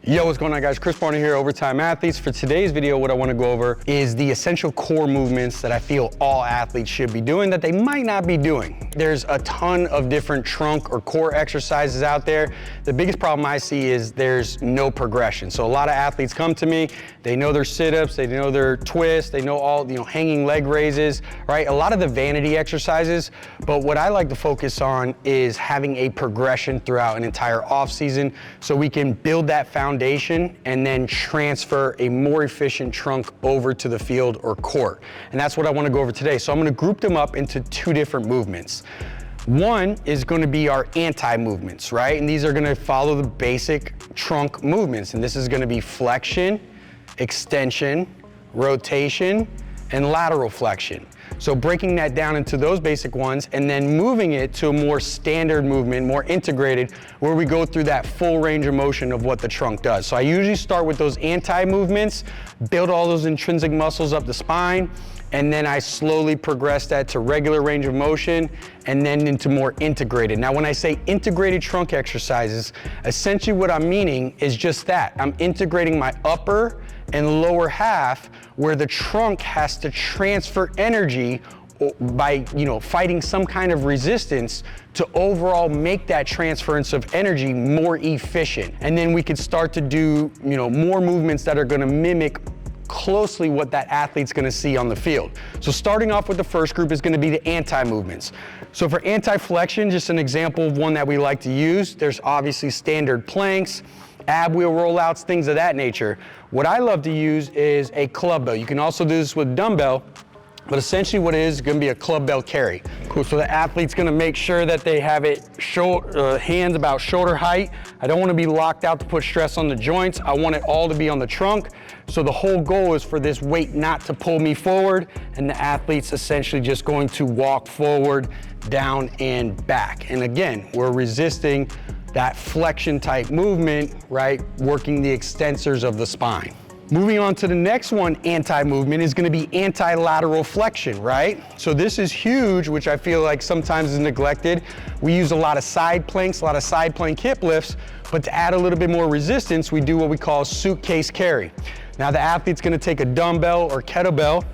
Yo, what's going on, guys? Chris Barner here, Overtime Athletes. For today's video, what I want to go over is the essential core movements that I feel all athletes should be doing that they might not be doing. There's a ton of different trunk or core exercises out there. The biggest problem I see is there's no progression. So a lot of athletes come to me, they know their sit-ups, they know their twists, they know all, hanging leg raises, right? A lot of the vanity exercises, but what I like to focus on is having a progression throughout an entire off season so we can build that foundation and then transfer a more efficient trunk over to the field or court. And that's what I want to go over today. So I'm going to group them up into two different movements. One is going to be our anti-movements, right? And these are going to follow the basic trunk movements. And this is going to be flexion, extension, rotation, and lateral flexion. So breaking that down into those basic ones and then moving it to a more standard movement, more integrated, where we go through that full range of motion of what the trunk does. So I usually start with those anti-movements, build all those intrinsic muscles up the spine, and then I slowly progress that to regular range of motion and then into more integrated. Now, when I say integrated trunk exercises, essentially what I'm meaning is just that. I'm integrating my upper and lower half where the trunk has to transfer energy by fighting some kind of resistance to overall make that transference of energy more efficient. And then we could start to do more movements that are going to mimic closely what that athlete's going to see on the field. So starting off with the first group is going to be the anti-movements. So for anti-flexion, just an example of one that we like to use, there's obviously standard planks, ab wheel rollouts, things of that nature. What I love to use is a club bell. You can also do this with dumbbell, but essentially what it is going to be a club bell carry. Cool. So the athlete's going to make sure that they have it hands about shoulder height. I don't want to be locked out to put stress on the joints. I want it all to be on the trunk. So the whole goal is for this weight not to pull me forward, and the athlete's essentially just going to walk forward, down, and back. And again, we're resisting that flexion type movement, right? Working the extensors of the spine. Moving on to the next one, anti-movement, is going to be anti-lateral flexion, right? So this is huge, which I feel like sometimes is neglected. We use a lot of side planks, a lot of side plank hip lifts, but to add a little bit more resistance, we do what we call suitcase carry. Now the athlete's going to take a dumbbell or kettlebell.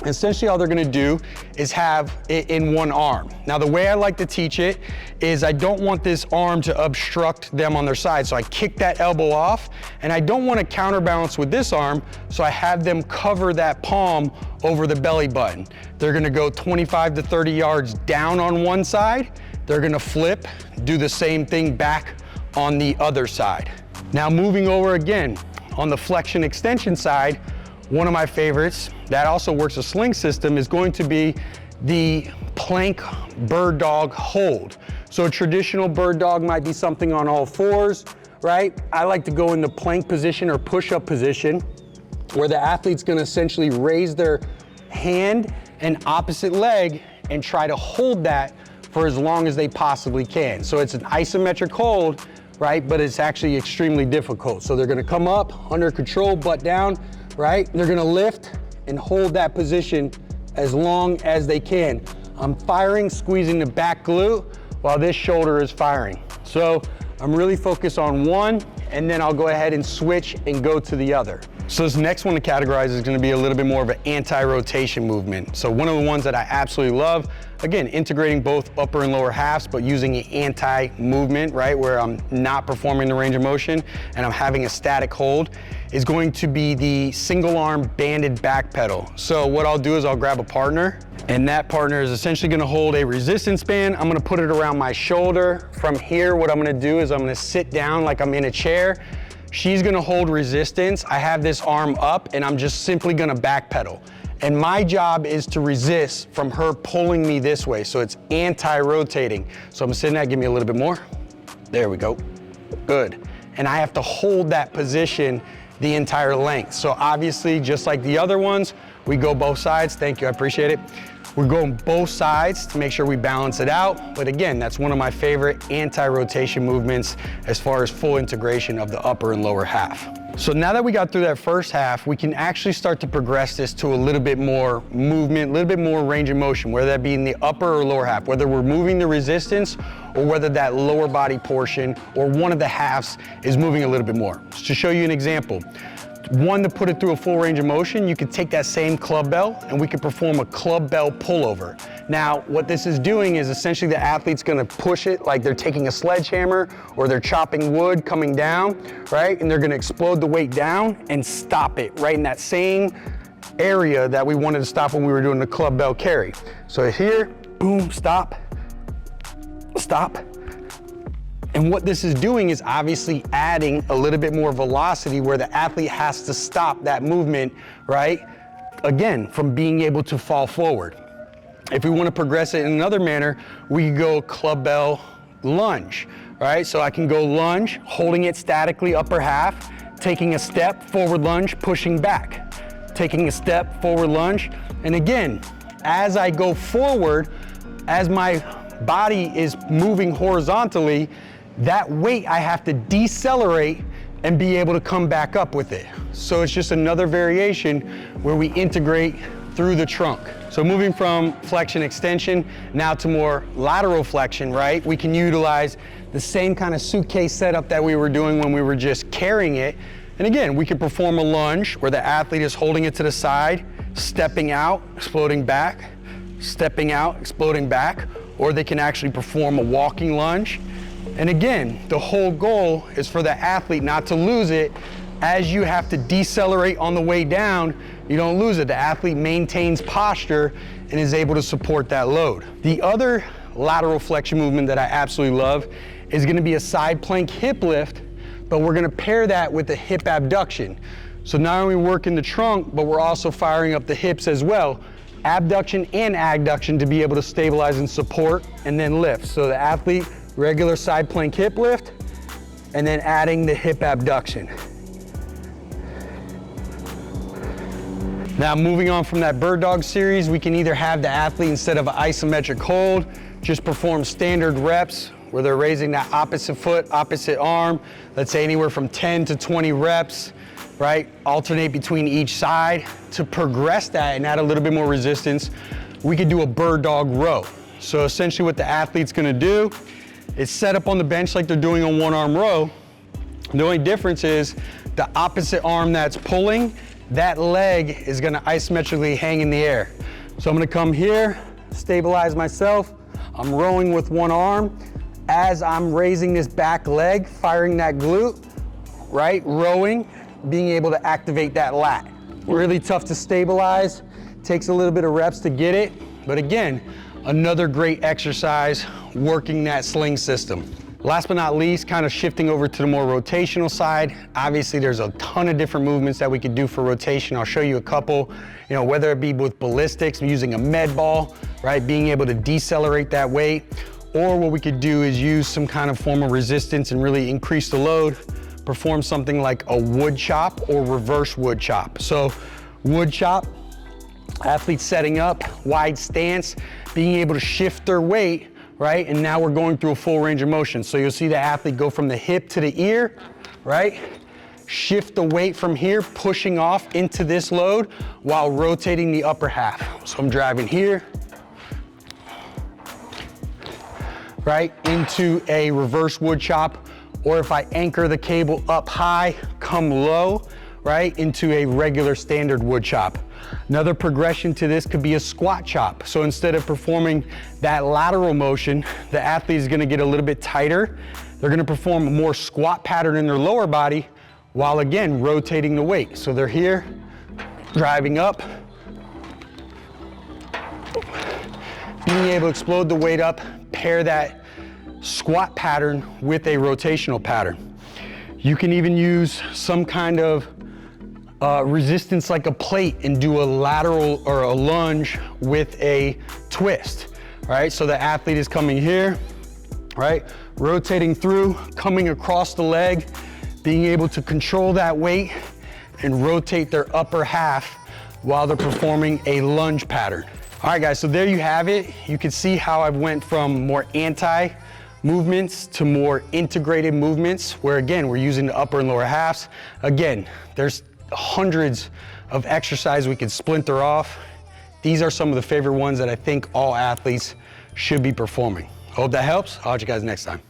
Essentially all they're going to do is have it in one arm. Now the way I like to teach it is I don't want this arm to obstruct them on their side. So I kick that elbow off, and I don't want to counterbalance with this arm, so I have them cover that palm over the belly button. They're going to go 25 to 30 yards down on one side. They're going to flip, do the same thing back on the other side. Now moving over again on the flexion extension side, one of my favorites that also works a sling system is going to be the plank bird dog hold. So a traditional bird dog might be something on all fours, right? I like to go in the plank position or push-up position where the athlete's going to essentially raise their hand and opposite leg and try to hold that for as long as they possibly can. So it's an isometric hold, right? But it's actually extremely difficult. So they're going to come up under control, butt down, right? They're gonna lift and hold that position as long as they can. I'm firing, squeezing the back glute while this shoulder is firing. So I'm really focused on one, and then I'll go ahead and switch and go to the other. So this next one to categorize is going to be a little bit more of an anti-rotation movement. So one of the ones that I absolutely love, again, integrating both upper and lower halves, but using an anti-movement, right, where I'm not performing the range of motion and I'm having a static hold, is going to be the single arm banded back pedal. So what I'll do is I'll grab a partner, and that partner is essentially going to hold a resistance band. I'm going to put it around my shoulder. From here, what I'm going to do is I'm going to sit down like I'm in a chair. She's gonna hold resistance. I have this arm up, and I'm just simply gonna back pedal. And my job is to resist from her pulling me this way. So it's anti-rotating. So I'm sitting there, give me a little bit more. There we go, good. And I have to hold that position the entire length. So obviously, just like the other ones, we go both sides. Thank you, I appreciate it. We're going both sides to make sure we balance it out. But again, that's one of my favorite anti-rotation movements as far as full integration of the upper and lower half. So now that we got through that first half, we can actually start to progress this to a little bit more movement, a little bit more range of motion, whether that be in the upper or lower half, whether we're moving the resistance or whether that lower body portion or one of the halves is moving a little bit more. So to show you an example, one, to put it through a full range of motion, you could take that same club bell and we could perform a club bell pullover. Now, what this is doing is essentially the athlete's gonna push it like they're taking a sledgehammer or they're chopping wood coming down, right? And they're gonna explode the weight down and stop it right in that same area that we wanted to stop when we were doing the club bell carry. So here, boom, stop, stop. And what this is doing is obviously adding a little bit more velocity where the athlete has to stop that movement, right? Again, from being able to fall forward. If we want to progress it in another manner, we can go club bell lunge, right? So I can go lunge, holding it statically upper half, taking a step, forward lunge, pushing back, taking a step, forward lunge. And again, as I go forward, as my body is moving horizontally, that weight I have to decelerate and be able to come back up with it. So it's just another variation where we integrate through the trunk. So moving from flexion extension now to more lateral flexion, right? We can utilize the same kind of suitcase setup that we were doing when we were just carrying it. And again, we can perform a lunge where the athlete is holding it to the side, stepping out, exploding back, stepping out, exploding back, or they can actually perform a walking lunge. And again, the whole goal is for the athlete not to lose it. As you have to decelerate on the way down, you don't lose it. The athlete maintains posture and is able to support that load. The other lateral flexion movement that I absolutely love is gonna be a side plank hip lift, but we're gonna pair that with a hip abduction. So not only working the trunk, but we're also firing up the hips as well. Abduction and adduction to be able to stabilize and support and then lift. So the athlete, regular side plank hip lift, and then adding the hip abduction. Now moving on from that bird dog series, we can either have the athlete, instead of an isometric hold, just perform standard reps where they're raising that opposite foot, opposite arm, let's say anywhere from 10 to 20 reps, right? Alternate between each side. To progress that and add a little bit more resistance, we could do a bird dog row. So essentially what the athlete's gonna do is set up on the bench like they're doing a one arm row. The only difference is the opposite arm that's pulling, that leg is gonna isometrically hang in the air. So I'm gonna come here, stabilize myself. I'm rowing with one arm. As I'm raising this back leg, firing that glute, right? Rowing, being able to activate that lat. Really tough to stabilize. Takes a little bit of reps to get it. But again, another great exercise working that sling system. Last but not least, kind of shifting over to the more rotational side. Obviously, there's a ton of different movements that we could do for rotation. I'll show you a couple, whether it be with ballistics, using a med ball, right? Being able to decelerate that weight, or what we could do is use some kind of form of resistance and really increase the load, perform something like a wood chop or reverse wood chop. So wood chop, athletes setting up, wide stance, being able to shift their weight, right? And now we're going through a full range of motion. So you'll see the athlete go from the hip to the ear, right? Shift the weight from here, pushing off into this load while rotating the upper half. So I'm driving here, right? Into a reverse wood chop, or if I anchor the cable up high, come low, right? Into a regular standard wood chop. Another progression to this could be a squat chop. So instead of performing that lateral motion, the athlete is gonna get a little bit tighter. They're gonna perform a more squat pattern in their lower body while again, rotating the weight. So they're here, driving up, being able to explode the weight up, pair that squat pattern with a rotational pattern. You can even use some kind of resistance like a plate and do a lateral or a lunge with a twist, right? So the athlete is coming here, right? Rotating through, coming across the leg, being able to control that weight and rotate their upper half while they're performing a lunge pattern. All right, guys, so there you have it. You can see how I went from more anti movements to more integrated movements, where again, we're using the upper and lower halves. Again, there's hundreds of exercises we could splinter off. These are some of the favorite ones that I think all athletes should be performing. Hope that helps. I'll catch you guys next time.